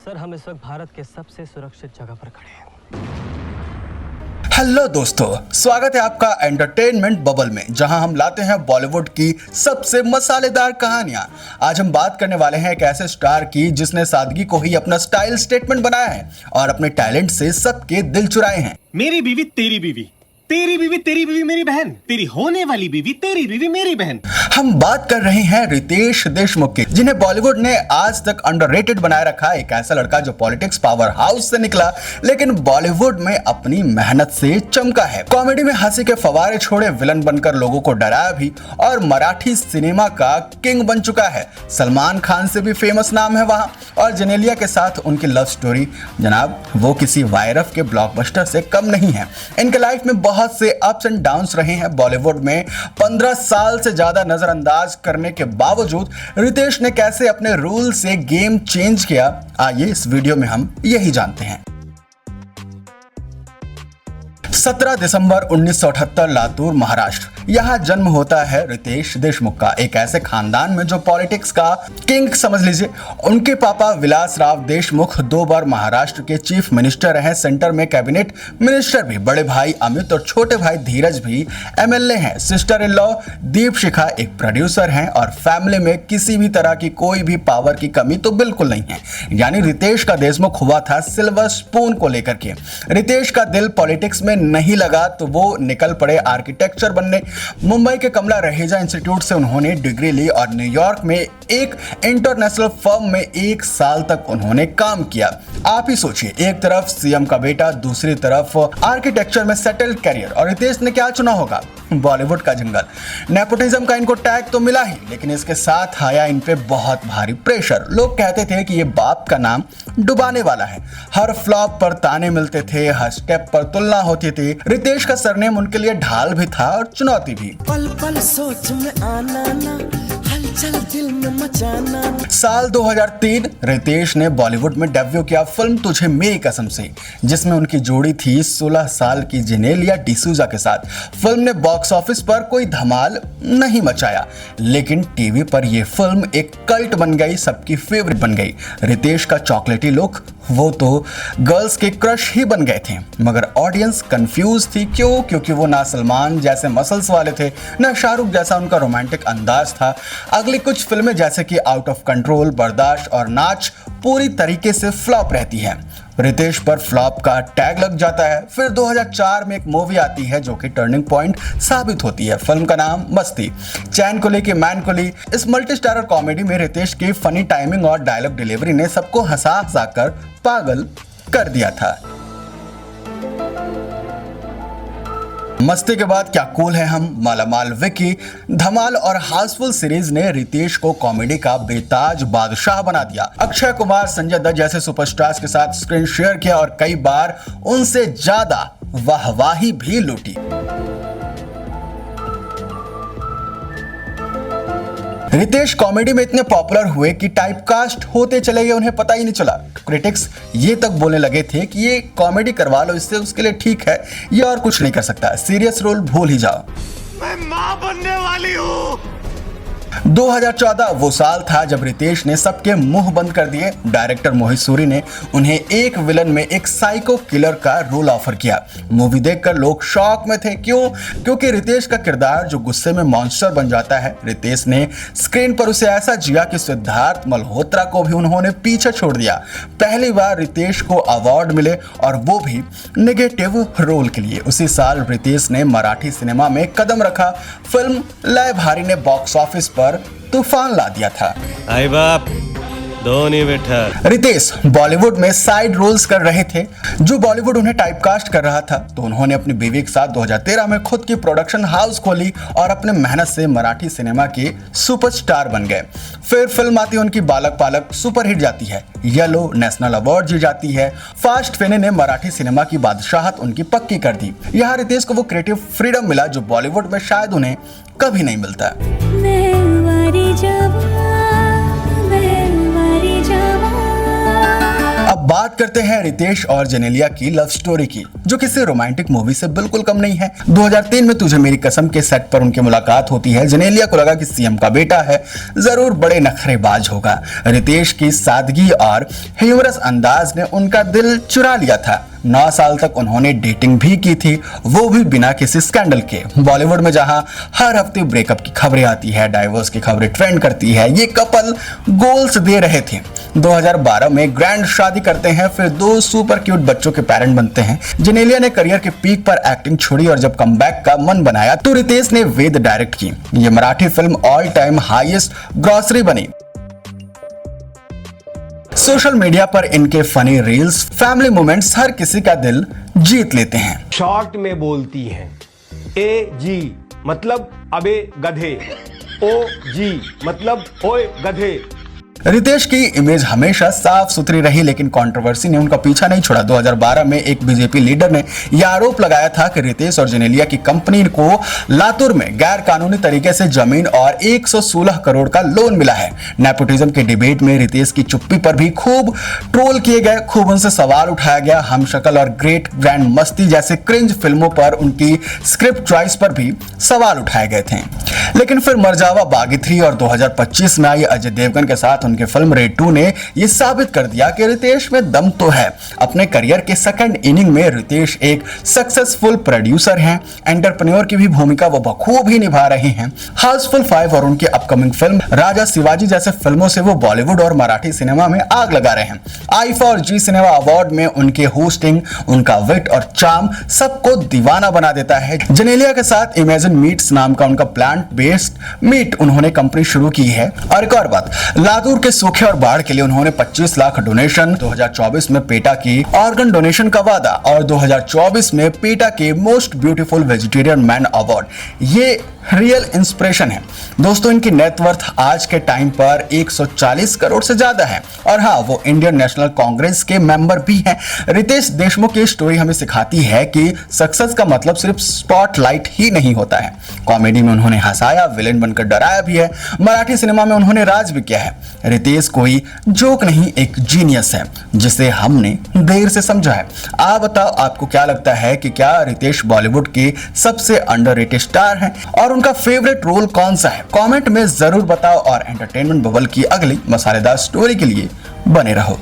Sir, हम इस वक्त भारत के सबसे सुरक्षित जगह पर खड़े हैं। हेलो दोस्तों, स्वागत है आपका एंटरटेनमेंट बबल में, जहां हम लाते हैं बॉलीवुड की सबसे मसालेदार कहानियां। आज हम बात करने वाले हैं एक ऐसे स्टार की जिसने सादगी को ही अपना स्टाइल स्टेटमेंट बनाया है और अपने टैलेंट से सबके दिल चुराए हैं। मेरी बीवी तेरी बीवी, तेरी बीवी तेरी बीवी मेरी बहन, तेरी होने वाली बीवी तेरी बीवी मेरी बहन। हम बात कर रहे हैं रितेश देशमुख की, जिन्हें बॉलीवुड ने आज तक अंडररेटेड बनाए रखा। एक ऐसा लड़का जो पॉलिटिक्स पावर हाउस से निकला लेकिन बॉलीवुड में अपनी मेहनत से चमका है। कॉमेडी में हंसी के फवारे छोड़े, विलन बनकर लोगों को डराया भी और मराठी सिनेमा का किंग बन चुका है। सलमान खान से भी फेमस नाम है वहां, और जेनेलिया के साथ उनकी लव स्टोरी जनाब वो किसी वायरस के ब्लॉकबस्टर से कम नहीं है। इनके लाइफ में बहुत से अप्स एंड डाउन्स रहे हैं। बॉलीवुड में 15 साल से ज्यादा नजरअंदाज करने के बावजूद रितेश ने कैसे अपने रूल से गेम चेंज किया, आइए इस वीडियो में हम यही जानते हैं। 17 दिसंबर 1978 लातूर महाराष्ट्र, यहाँ जन्म होता है रितेश देशमुख का, एक ऐसे खानदान में जो पॉलिटिक्स का किंग समझ लीजिए। उनके पापा विलास राव देशमुख 2 बार महाराष्ट्र के चीफ मिनिस्टर रहे, सेंटर में कैबिनेट मिनिस्टर भी। बड़े भाई अमित और छोटे भाई धीरज भी एमएलए हैं। सिस्टर इन लॉ दीपशिखा एक प्रोड्यूसर हैं और फैमिली में किसी भी तरह की कोई भी पावर की कमी तो बिल्कुल नहीं है। यानी रितेश का देशमुख हुआ था सिल्वर स्पून को लेकर के। रितेश का दिल पॉलिटिक्स में नहीं लगा तो वो निकल पड़े आर्किटेक्चर बनने। मुंबई के कमला रहेजा इंस्टीट्यूट से उन्होंने डिग्री ली और न्यूयॉर्क में एक इंटरनेशनल फर्म में 1 साल तक उन्होंने काम किया। आप ही सोचिए, एक तरफ सीएम का बेटा, दूसरी तरफ आर्किटेक्चर में सेटल्ड करियर, और रितेश ने क्या चुना होगा? बॉलीवुड का जंगल। नेपोटिज्म का इनको टैग तो मिला ही, लेकिन इसके साथ आया इन पे बहुत भारी प्रेशर। लोग कहते थे कि ये बाप का नाम डुबाने वाला है। हर फ्लॉप पर ताने मिलते थे, हर स्टेप पर तुलना होती थी। रितेश का सरनेम उनके लिए ढाल भी था और चुनौती भी। पल पल सोच में आना ना, हलचल दिल में मचाना। साल 2003 रितेश ने बॉलीवुड में डेब्यू किया फिल्म तुझे मेरी कसम से, जिसमें उनकी जोड़ी थी 16 साल की जेनेलिया डिसूजा के साथ। फिल्म ने बॉक्स ऑफिस पर कोई धमाल नहीं मचाया, लेकिन टीवी पर यह फिल्म एक कल्ट बन गई, सबकी फेवरेट बन गई। रितेश का चॉकलेटी लुक वो तो गर्ल्स के क्रश ही बन गए थे, मगर ऑडियंस कंफ्यूज थी। क्यों? क्योंकि वो ना सलमान जैसे मसल्स वाले थे, ना शाहरुख जैसा उनका रोमांटिक अंदाज था। अगली कुछ फिल्में जैसे कि आउट ऑफ कंट्रोल, बर्दाश्त और नाच पूरी तरीके से फ्लॉप रहती है। रितेश पर फ्लॉप का टैग लग जाता है। फिर 2004 में एक मूवी आती है जो कि टर्निंग पॉइंट साबित होती है। फिल्म का नाम मस्ती। चैन को लेके मैन को ली। इस मल्टी स्टारर कॉमेडी में रितेश की फनी टाइमिंग और डायलॉग डिलीवरी ने सबको हंसा हंसा कर पागल कर दिया था। मस्ती के बाद क्या कूल है हम, मालामाल विकी, धमाल और हाउसफुल सीरीज ने रितेश को कॉमेडी का बेताज बादशाह बना दिया। अक्षय कुमार, संजय दत्त जैसे सुपरस्टार्स के साथ स्क्रीन शेयर किया और कई बार उनसे ज्यादा वाहवाही भी लूटी। रितेश कॉमेडी में इतने पॉपुलर हुए कि टाइपकास्ट होते चले गए, उन्हें पता ही नहीं चला। क्रिटिक्स ये तक बोलने लगे थे कि ये कॉमेडी करवा लो, इससे उसके लिए ठीक है, ये और कुछ नहीं कर सकता, सीरियस रोल भूल ही जाओ। मैं मां बनने वाली हूँ। 2014 वो साल था जब रितेश ने सबके मुंह बंद कर दिए। डायरेक्टर मोहित सूरी ने उन्हें एक विलन में एक साइको किलर का रोल ऑफर किया। मूवी देखकर लोग शॉक में थे। क्यों? क्योंकि रितेश का किरदार जो गुस्से में मॉन्स्टर बन जाता है, रितेश ने स्क्रीन पर उसे ऐसा जिया कि सिद्धार्थ मल्होत्रा को भी उन्होंने पीछे छोड़ दिया। पहली बार रितेश को अवार्ड मिले और वो भी नेगेटिव रोल के लिए। उसी साल रितेश ने मराठी सिनेमा में कदम रखा। फिल्म लय भारी ने बॉक्स ऑफिस पर तूफान ला दिया था। आई बाप धोनी विठल। रितेश बॉलीवुड में साइड रोल्स कर रहे थे जो बॉलीवुड उन्हें टाइपकास्ट कर रहा था, तो उन्होंने अपनी बीवी के साथ 2013 में खुद की प्रोडक्शन हाउस खोली और अपने मेहनत से मराठी सिनेमा के सुपरस्टार बन गए। फिर फिल्म आती है उनकी बालक पालक, सुपरहिट जाती है। येलो नेशनल अवार्ड जीत जाती है। फास्ट फेने ने मराठी सिनेमा की बादशाहत उनकी पक्की कर दी। यहाँ रितेश को वो क्रिएटिव फ्रीडम मिला जो बॉलीवुड में शायद उन्हें कभी नहीं मिलता। बात करते हैं रितेश और जेनेलिया की लव स्टोरी की, जो किसी रोमांटिक मूवी से बिल्कुल कम नहीं है। 2003 में तुझे मेरी कसम के सेट पर उनकी मुलाकात होती है। जेनेलिया को लगा कि सीएम का बेटा है, जरूर बड़े नखरेबाज होगा। रितेश की सादगी और ह्यूमरस अंदाज ने उनका दिल चुरा लिया था। 9 साल तक उन्होंने डेटिंग भी की थी, वो भी बिना किसी स्कैंडल के। बॉलीवुड में जहां हर हफ्ते ब्रेकअप की खबरें आती है, डाइवोर्स की खबरें ट्रेंड करती है, ये कपल गोल्स दे रहे थे। 2012 में ग्रैंड शादी करते हैं, फिर 2 सुपर क्यूट बच्चों के पेरेंट बनते हैं। जेनेलिया ने करियर के पीक पर एक्टिंग छोड़ी और जब कमबैक का मन बनाया तो रितेश ने वेद डायरेक्ट की। ये Marathi film all time highest grocery बनी। सोशल मीडिया पर इनके फनी रील्स, फैमिली मोमेंट्स हर किसी का दिल जीत लेते हैं। शॉर्ट में बोलती हैं, ए जी मतलब अबे गधे, ओ जी मतलब ओए गधे। रितेश की इमेज हमेशा साफ सुथरी रही, लेकिन कंट्रोवर्सी ने उनका पीछा नहीं छोड़ा। 2012 में एक बीजेपी लीडर ने यह आरोप लगाया था कि रितेश और जेनेलिया की कंपनी को लातूर में गैर कानूनी तरीके से जमीन और 116 करोड़ का लोन मिला है। नेपोटिज्म के डिबेट में रितेश की चुप्पी पर भी खूब ट्रोल किए गए, खूब उनसे सवाल उठाया गया। हम शक्ल और ग्रेट ग्रैंड मस्ती जैसे क्रिंज फिल्मों पर उनकी स्क्रिप्ट चॉइस पर भी सवाल उठाए गए थे। लेकिन फिर मरजावा बागी 3 और 2025 में आई अजय देवगन के साथ उनके फिल्म रेड 2 ने यह साबित कर दिया कि रितेश में दम तो है। अपने करियर के सेकंड इनिंग में रितेश एक सक्सेसफुल प्रोड्यूसर हैं, एंटरप्रेन्योर की भी भूमिका वो बखूब ही निभा रहे हैं। हाउसफुल 5 और उनकी अपकमिंग फिल्म राजा शिवाजी जैसे फिल्मों से वो बॉलीवुड और मराठी सिनेमा में आग लगा रहे हैं। आईफा और जी सिनेमा अवार्ड में उनके होस्टिंग, उनका विट और चार्म सबको दीवाना बना देता है। जेनेलिया के साथ इमेजिन मीट्स नाम का उनका प्लांट बेस्ड मीट उन्होंने कंपनी शुरू की है। और एक और बात, लातूर के सूखे और बाढ़ के लिए उन्होंने 25 लाख डोनेशन, 2024 में पेटा की ऑर्गन डोनेशन का वादा और 2024 में पेटा के most beautiful vegetarian man award, ये रियल इंस्पिरेशन है। दोस्तों, इनकी नेटवर्थ आज के टाइम पर 140 करोड़ से ज्यादा है और हाँ, वो इंडियन नेशनल कांग्रेस के मेंबर भी हैं। रितेश देशमुख की स्टोरी हमें सिखाती है कि सक्सेस का मतलब सिर्फ स्पॉटलाइट ही नहीं होता है। कॉमेडी में उन्होंने हंसाया, विलेन बनकर डराया भी है, मराठी सिनेमा में उन्होंने राज भी किया है। रितेश कोई जोक नहीं, एक जीनियस है जिसे हमने देर से समझा है। आप बताओ, आपको क्या लगता है कि क्या रितेश बॉलीवुड के सबसे अंडररेटेड स्टार हैं और उनका फेवरेट रोल कौन सा है? कमेंट में जरूर बताओ और एंटरटेनमेंट बबल की अगली मसालेदार स्टोरी के लिए बने रहो।